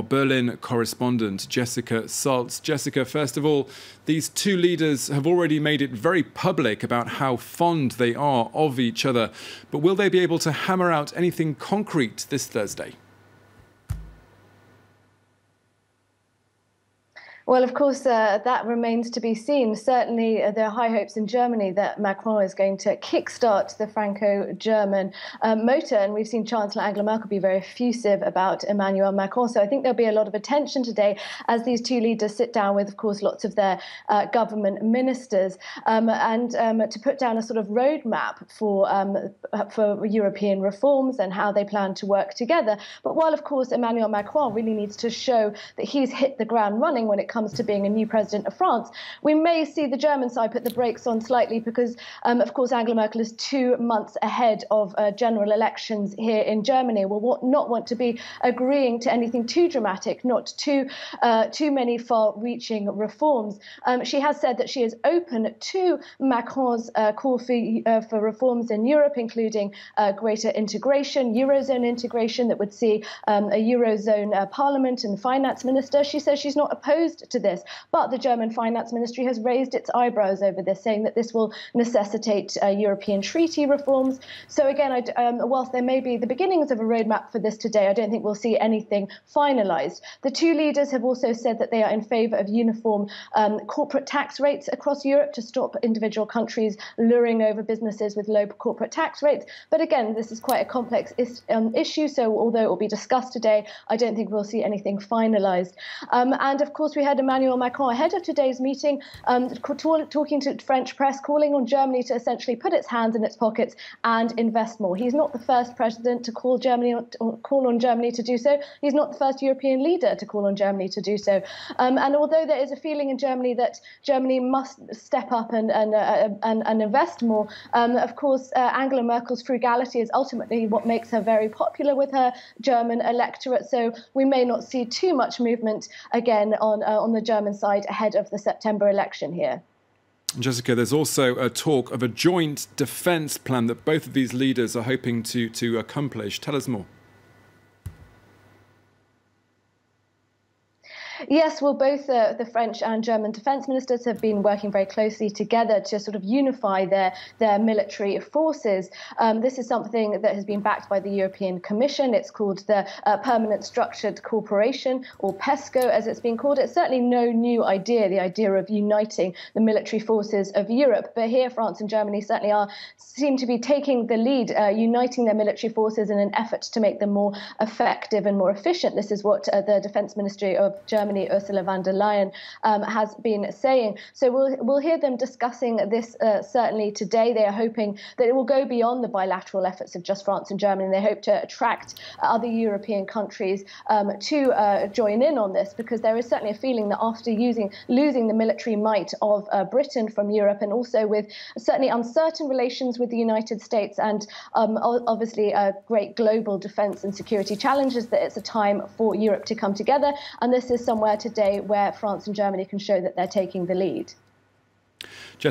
Berlin correspondent Jessica Saltz. Jessica, first of all, these two leaders have already made it very public about how fond they are of each other. But will they be able to hammer out anything concrete this Thursday? Well, of course, that remains to be seen. Certainly, there are high hopes in Germany that Macron is going to kickstart the Franco-German motor. And we've seen Chancellor Angela Merkel be very effusive about Emmanuel Macron. So I think there'll be a lot of attention today as these two leaders sit down with, of course, lots of their government ministers and to put down a sort of roadmap for European reforms and how they plan to work together. But while, of course, Emmanuel Macron really needs to show that he's hit the ground running when it comes to being a new president of France, we may see the German side put the brakes on slightly because, of course, Angela Merkel is 2 months ahead of general elections here in Germany. Will not want to be agreeing to anything too dramatic, not too many far-reaching reforms. She has said that she is open to Macron's call for reforms in Europe, including greater integration, eurozone integration that would see a eurozone parliament and finance minister. She says she's not opposed to this, but the German finance ministry has raised its eyebrows over this, saying that this will necessitate European treaty reforms. So again, whilst there may be the beginnings of a roadmap for this today, I don't think we'll see anything finalised. The two leaders have also said that they are in favour of uniform corporate tax rates across Europe to stop individual countries luring over businesses with low corporate tax rates. But again, this is quite a complex issue, so although it will be discussed today, I don't think we'll see anything finalised. And of course, we had Emmanuel Macron ahead of today's meeting talking to French press, calling on Germany to essentially put its hands in its pockets and invest more. He's not the first president to call on Germany to do so. He's not the first European leader to call on Germany to do so. And although there is a feeling in Germany that Germany must step up and invest more, of course, Angela Merkel's frugality is ultimately what makes her very popular with her German electorate. So we may not see too much movement again on the German side ahead of the September election here. Jessica, there's also a talk of a joint defence plan that both of these leaders are hoping to accomplish. Tell us more. Yes, well, both the French and German defence ministers have been working very closely together to sort of unify their military forces. This is something that has been backed by the European Commission. It's called the Permanent Structured Cooperation, or PESCO, as it's been called. It's certainly no new idea, the idea of uniting the military forces of Europe. But here, France and Germany certainly seem to be taking the lead, uniting their military forces in an effort to make them more effective and more efficient. This is what the Defence Ministry of Germany, Ursula von der Leyen, has been saying. So we'll hear them discussing this certainly today. They are hoping that it will go beyond the bilateral efforts of just France and Germany. They hope to attract other European countries to join in on this, because there is certainly a feeling that after losing the military might of Britain from Europe, and also with certainly uncertain relations with the United States and obviously great global defence and security challenges, that it's a time for Europe to come together. And this is somewhere today where France and Germany can show that they're taking the lead.